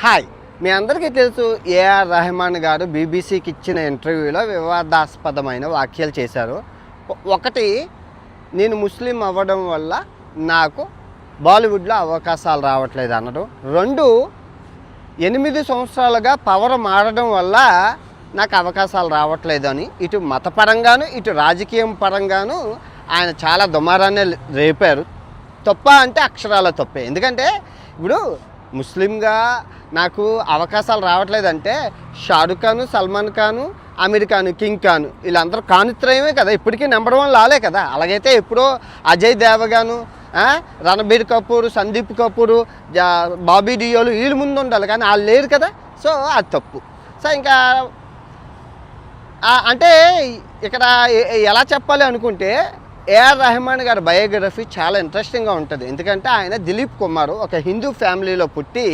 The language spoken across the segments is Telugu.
హాయ్, మీ అందరికీ తెలుసు ఏఆర్ రెహమాన్ గారు బీబీసీకి ఇచ్చిన ఇంటర్వ్యూలో వివాదాస్పదమైన వ్యాఖ్యలు చేశారు. ఒకటి, నేను ముస్లిం అవ్వడం వల్ల నాకు బాలీవుడ్లో అవకాశాలు రావట్లేదు అనడం. 2, 8 సంవత్సరాలుగా పవర్ మారడం వల్ల నాకు అవకాశాలు రావట్లేదు అని ఇటు మతపరంగాను ఇటు రాజకీయం పరంగాను ఆయన చాలా దుమారాన్ని రేపారు. తప్ప అంటే అక్షరాల తప్పే. ఎందుకంటే ఇప్పుడు ముస్లింగా నాకు అవకాశాలు రావట్లేదంటే షారుఖ్ ఖాను, సల్మాన్ ఖాను, అమీర్ ఖాను, కింగ్ ఖాను వీళ్ళందరూ కానుత్రయమే కదా, ఇప్పటికీ నెంబర్ 1 లాలే కదా. అలాగైతే ఎప్పుడో అజయ్ దేవగాను, రణబీర్ కపూర్, సందీప్ కపూర్, బాబీ డియోలు వీళ్ళు ముందు ఉండాలి, కానీ వాళ్ళు లేరు కదా. సో అది తప్పు. సో ఇంకా అంటే ఇక్కడ ఎలా చెప్పాలి అనుకుంటే ఏఆర్ రెహమాన్ గారి బయోగ్రఫీ చాలా ఇంట్రెస్టింగ్గా ఉంటుంది. ఎందుకంటే ఆయన దిలీప్ కుమార్ ఒక హిందూ ఫ్యామిలీలో పుట్టి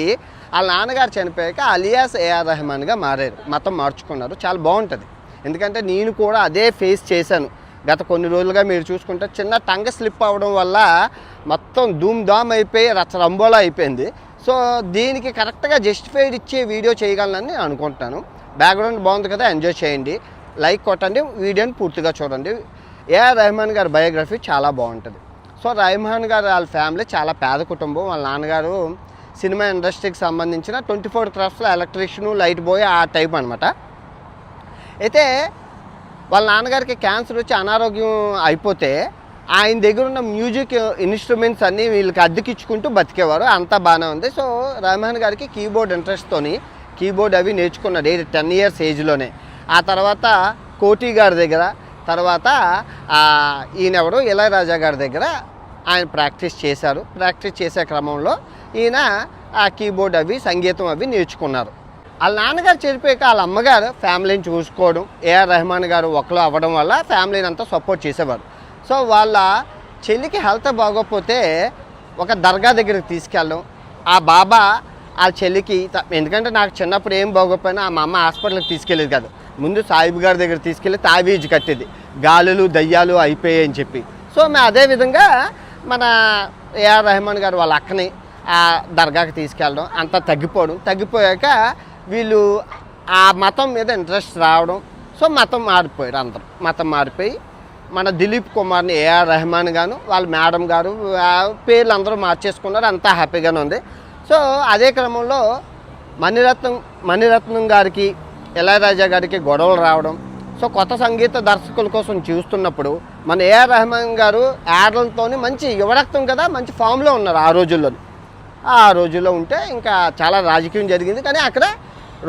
వాళ్ళ నాన్నగారు చనిపోయాక అలియాస్ ఏఆర్ రెహమాన్గా మారారు, మతం మార్చుకున్నారు. చాలా బాగుంటుంది. ఎందుకంటే నేను కూడా అదే ఫేస్ చేశాను. గత కొన్ని రోజులుగా మీరు చూసుకుంటే చిన్న టంగ స్లిప్ అవ్వడం వల్ల మొత్తం ధూమ్ ధామ్ అయిపోయి రచ్చరంబోలా అయిపోయింది. సో దీనికి కరెక్ట్గా జస్టిఫైడ్ ఇచ్చే వీడియో చేయగలనని నేను అనుకుంటాను. బ్యాక్గ్రౌండ్ బాగుంది కదా, ఎంజాయ్ చేయండి, లైక్ కొట్టండి, వీడియోని పూర్తిగా చూడండి. ఏఆర్ రెహమాన్ గారి బయోగ్రఫీ చాలా బాగుంటుంది. సో రెహమాన్ గారు వాళ్ళ ఫ్యామిలీ చాలా పేద కుటుంబం. వాళ్ళ నాన్నగారు సినిమా ఇండస్ట్రీకి సంబంధించిన 24 క్రాఫ్ట్స్లో ఎలక్ట్రీషియను, లైట్ బాయ్ ఆ టైప్ అనమాట. అయితే వాళ్ళ నాన్నగారికి క్యాన్సర్ వచ్చి అనారోగ్యం అయిపోతే ఆయన దగ్గర ఉన్న మ్యూజిక్ ఇన్స్ట్రుమెంట్స్ అన్నీ వీళ్ళకి అద్దెకిచ్చుకుంటూ బతికేవారు. అంతా బాగానే ఉంది. సో రెహమాన్ గారికి కీబోర్డ్ ఇంట్రెస్ట్తోని కీబోర్డ్ అవి నేర్చుకున్నాడు 10 ఇయర్స్ ఏజ్లోనే. ఆ తర్వాత కోటి గారి దగ్గర, తర్వాత ఈయనెవరు ఇళయరాజా గారి దగ్గర ఆయన ప్రాక్టీస్ చేశారు. ప్రాక్టీస్ చేసే క్రమంలో ఈయన ఆ కీబోర్డ్ అవి సంగీతం అవి నేర్చుకున్నారు. వాళ్ళ నాన్నగారు చనిపోయాక వాళ్ళ అమ్మగారు ఫ్యామిలీని చూసుకోవడం, ఏఆర్ రెహమాన్ గారు ఒకరు అవ్వడం వల్ల ఫ్యామిలీని అంతా సపోర్ట్ చేసేవారు. సో వాళ్ళ చెల్లికి హెల్త్ బాగోకపోతే ఒక దర్గా దగ్గరికి తీసుకెళ్ళడం, ఆ బాబా వాళ్ళ చెల్లికి, ఎందుకంటే నాకు చిన్నప్పుడు ఏం బాగోపోయినా మా అమ్మ హాస్పిటల్కి తీసుకెళ్ళేది కాదు, ముందు సాయిబు గారి దగ్గర తీసుకెళ్ళి తావీజ్ కట్టేది, గాలులు దయ్యాలు అయిపోయాయి అని చెప్పి. సో అదేవిధంగా మన ఏఆర్ రెహమాన్ గారు వాళ్ళ అక్కని ఆ దర్గాకి తీసుకెళ్ళడం, అంతా తగ్గిపోయాక వీళ్ళు ఆ మతం మీద ఇంట్రెస్ట్ రావడం. సో మతం మారిపోయారు, అందరూ మతం మారిపోయి మన దిలీప్ కుమార్ని ఏఆర్ రెహమాన్ గాను వాళ్ళ మేడం గారు పేర్లు అందరూ మార్చేసుకున్నారు. అంతా హ్యాపీగానే ఉంది. సో అదే క్రమంలో మణిరత్నం గారికి ఇళయరాజా గారికి గొడవలు రావడం. సో కొత్త సంగీత దర్శకుల కోసం చూస్తున్నప్పుడు మన ఏఆర్ రెహమాన్ గారు యాడ్లతో మంచి యువరక్తం కదా, మంచి ఫామ్లో ఉన్నారు ఆ రోజుల్లో ఉంటే ఇంకా చాలా రాజకీయం జరిగింది. కానీ అక్కడ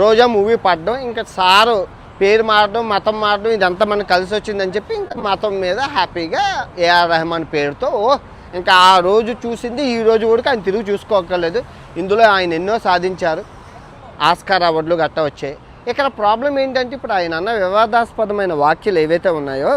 రోజా మూవీ పడడం, ఇంకా సారు పేరు మారడం, మతం మారడం, ఇదంతా మనకు కలిసి వచ్చిందని చెప్పి ఇంకా మతం మీద హ్యాపీగా ఏఆర్ రెహమాన్ పేరుతో ఇంకా ఆ రోజు చూసింది ఈ రోజు కూడా ఆయన తిరిగి చూసుకోకర్లేదు. ఇందులో ఆయన ఎన్నో సాధించారు, ఆస్కార్ అవార్డులు గట్టా వచ్చాయి. ఇక్కడ ప్రాబ్లం ఏంటంటే ఇప్పుడు ఆయన అన్న వివాదాస్పదమైన వ్యాఖ్యలు ఏవైతే ఉన్నాయో,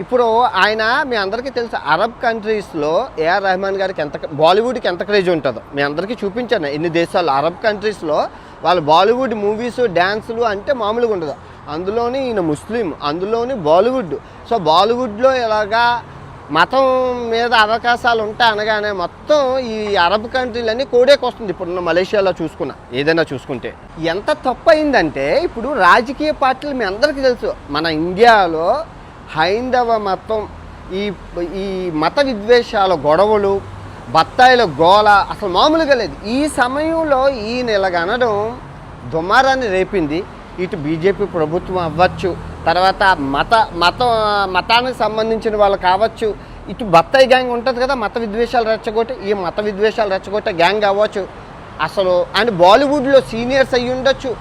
ఇప్పుడు ఆయన మీ అందరికీ తెలుసు అరబ్ కంట్రీస్లో ఏఆర్ రెహమాన్ గారికి బాలీవుడ్కి ఎంత క్రేజ్ ఉంటుందో మీ అందరికీ చూపించాను. ఎన్ని దేశాలు అరబ్ కంట్రీస్లో వాళ్ళు బాలీవుడ్ మూవీస్ డ్యాన్సులు అంటే మామూలుగా ఉండదు. అందులోని ఈయన ముస్లిం, అందులోని బాలీవుడ్. సో బాలీవుడ్లో ఎలాగా మతం మీద అవకాశాలు ఉంటాయి అనగానే మొత్తం ఈ అరబ్ కంట్రీలన్నీ కోడేకొస్తుంది. ఇప్పుడున్న మలేషియాలో చూసుకున్నా, ఏదైనా చూసుకుంటే ఎంత తప్పు అయిందంటే, ఇప్పుడు రాజకీయ పార్టీలు మీ అందరికీ తెలుసు, మన ఇండియాలో హైందవ మతం ఈ మత విద్వేషాల గొడవలు, బత్తాయిల గోల అసలు మామూలుగా లేదు. ఈ సమయంలో ఈయన ఇలాగనడం దుమారాన్ని రేపింది. ఇటు బీజేపీ ప్రభుత్వం అవ్వచ్చు, తర్వాత మతానికి సంబంధించిన వాళ్ళు కావచ్చు, ఇటు బత్తాయి గ్యాంగ్ ఉంటుంది కదా మత విద్వేషాలు రెచ్చగొట్టే, ఈ మత విద్వేషాలు రెచ్చగొట్టే గ్యాంగ్ అవ్వచ్చు అసలు. అండ్ బాలీవుడ్లో సీనియర్స్ అయ్యి ఉండొచ్చు.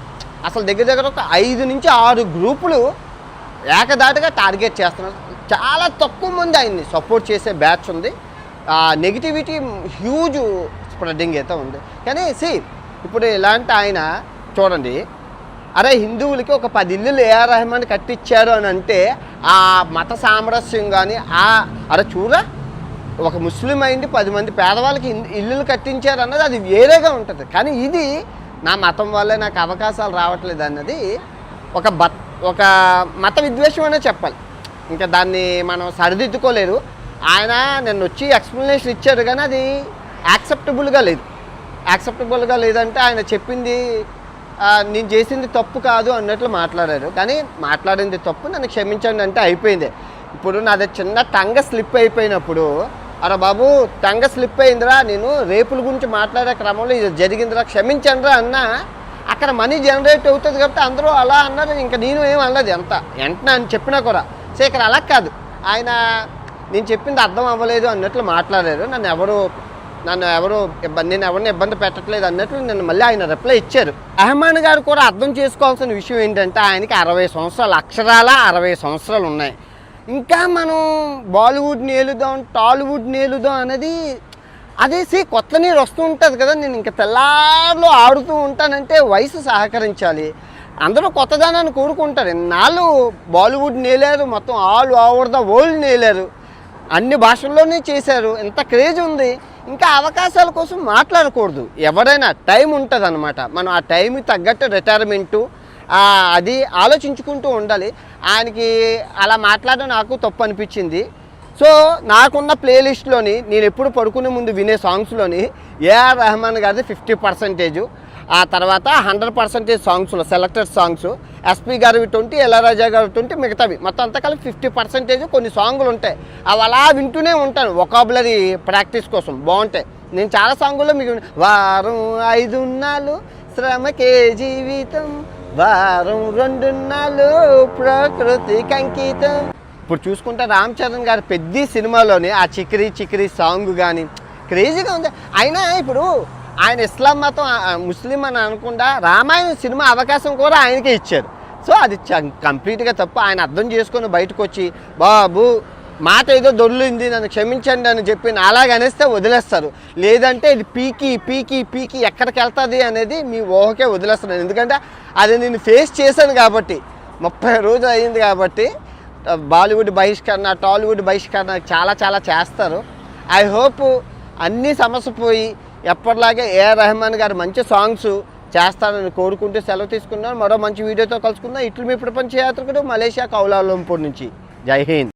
అసలు దగ్గర ఒక 5 నుంచి 6 గ్రూపులు ఏకదాటిగా టార్గెట్ చేస్తున్నారు. చాలా తక్కువ మంది ఆయన్ని సపోర్ట్ చేసే బ్యాచ్ ఉంది. నెగిటివిటీ హ్యూజ్ స్ప్రెడ్డింగ్ అయితే ఉంది. కానీ ఇప్పుడు ఇలాంటి ఆయన చూడండి, అరే హిందువులకి ఒక 10 ఇల్లులు ఏఆర్ రెహమాన్ కట్టించారు అని అంటే ఆ మత సామరస్యం కానీ అరే చూడరా, ఒక ముస్లిం అయింది 10 మంది పేదవాళ్ళకి ఇల్లులు కట్టించారు అన్నది అది వేరేగా ఉంటుంది. కానీ ఇది నా మతం వల్లే నాకు అవకాశాలు రావట్లేదు అన్నది ఒక మత విద్వేషం అనే చెప్పాలి. ఇంకా దాన్ని మనం సరిదిద్దుకోలేరు. ఆయన నిన్న వచ్చి ఎక్స్ప్లెనేషన్ ఇచ్చారు, కానీ అది యాక్సెప్టబుల్గా లేదు. యాక్సెప్టబుల్గా లేదంటే ఆయన చెప్పింది నేను చేసింది తప్పు కాదు అన్నట్లు మాట్లాడారు. కానీ మాట్లాడింది తప్పు, నన్ను క్షమించండి అంటే అయిపోయింది. ఇప్పుడు నాది చిన్న టంగ స్లిప్ అయిపోయినప్పుడు, అరే బాబు టంగ స్లిప్ అయిందిరా, నేను రేపుల గురించి మాట్లాడే క్రమంలో ఇది జరిగిందిరా క్షమించండిరా అన్నా అక్కడ మనీ జనరేట్ అవుతుంది కాబట్టి అందరూ అలా అన్నారు. ఇంకా నేను ఏం అనలేదు వెంటనే అని చెప్పినా కూడా. సో ఇక్కడ అలా కాదు, ఆయన నేను చెప్పింది అర్థం అవ్వలేదు అన్నట్లు మాట్లాడారు. నేను ఎవరిని ఇబ్బంది పెట్టట్లేదు అన్నట్లు నేను మళ్ళీ ఆయన రిప్లై ఇచ్చారు. రెహమాన్ గారు కూడా అర్థం చేసుకోవాల్సిన విషయం ఏంటంటే ఆయనకి 60 సంవత్సరాలు, అక్షరాల 60 సంవత్సరాలు ఉన్నాయి. ఇంకా మనం బాలీవుడ్ నేలుదాం, టాలీవుడ్ నేలుదాం అనేది అదేసి కొత్త నీరు వస్తూ ఉంటుంది కదా. నేను ఇంకా తెల్లార్లు ఆడుతూ ఉంటానంటే వయసు సహకరించాలి. అందరూ కొత్తదనాన్ని కోరుకుంటారు. నాళ్ళు బాలీవుడ్ నేలారు, మొత్తం ఆల్ ఓవర్ ద వరల్డ్ నేలారు, అన్ని భాషల్లోనే చేశారు, ఎంత క్రేజ్ ఉంది. ఇంకా అవకాశాల కోసం మాట్లాడకూడదు. ఎవరైనా టైం ఉంటుంది అనమాట. మనం ఆ టైంకి తగ్గట్టు రిటైర్మెంటు అది ఆలోచించుకుంటూ ఉండాలి. ఆయనకి అలా మాట్లాడడం నాకు తప్పు అనిపించింది. సో నాకున్న ప్లేలిస్ట్లోని నేను ఎప్పుడు పడుకునే ముందు వినే సాంగ్స్లోని ఏఆర్ రెహమాన్ గారిది 50%, ఆ తర్వాత 100% సాంగ్స్లో సెలెక్టెడ్ సాంగ్స్, ఎస్పీ గారివి 20, ఇళయరాజా గారి 20, మిగతావి మొత్తం అంతా కలిపి 50%. కొన్ని సాంగులు ఉంటాయి, అవి అలా వింటూనే ఉంటాను వొకాబులరీ ప్రాక్టీస్ కోసం, బాగుంటాయి. నేను చాలా సాంగుల్లో మీకు వారం 5 నాళ్ళు శ్రమకే జీవితం, వారం 2 నాళ్ళు ప్రకృతికి అంకితం. ఇప్పుడు చూసుకుంటే రామ్ చరణ్ గారి పెద్ద సినిమాలోని ఆ చికిరి చికిరి సాంగ్ కానీ క్రేజీగా ఉంది. అయినా ఇప్పుడు ఆయన ఇస్లాం మతం ముస్లిం అని అనకుండా రామాయణ సినిమా అవకాశం కూడా ఆయనకే ఇచ్చారు. సో అది కంప్లీట్గా తప్పు. ఆయన అర్థం చేసుకొని బయటకు వచ్చి బాబు మాట ఏదో దొర్లింది నన్ను క్షమించండి అని చెప్పి అలాగ అనేస్తే వదిలేస్తారు. లేదంటే ఇది పీకి పీకి పీకి ఎక్కడికి వెళ్తుంది అనేది మీ ఊహకే వదిలేస్తున్నాను. ఎందుకంటే అది నేను ఫేస్ చేశాను కాబట్టి, 30 రోజులు అయ్యింది కాబట్టి. బాలీవుడ్ బహిష్కరణ, టాలీవుడ్ బహిష్కరణ చాలా చాలా చేస్తారు. ఐ హోప్ అన్నీ సమస్య పోయి ఎప్పటిలాగే ఏఆర్ రెహమాన్ గారు మంచి సాంగ్స్ చేస్తారని కోరుకుంటూ సెలవు తీసుకున్నాను. మరో మంచి వీడియోతో కలుసుకుందాం. ఇట్లు మీ ప్రపంచ యాత్రికుడు మలేషియా కౌలాలంపూర్ నుంచి. జై హింద్.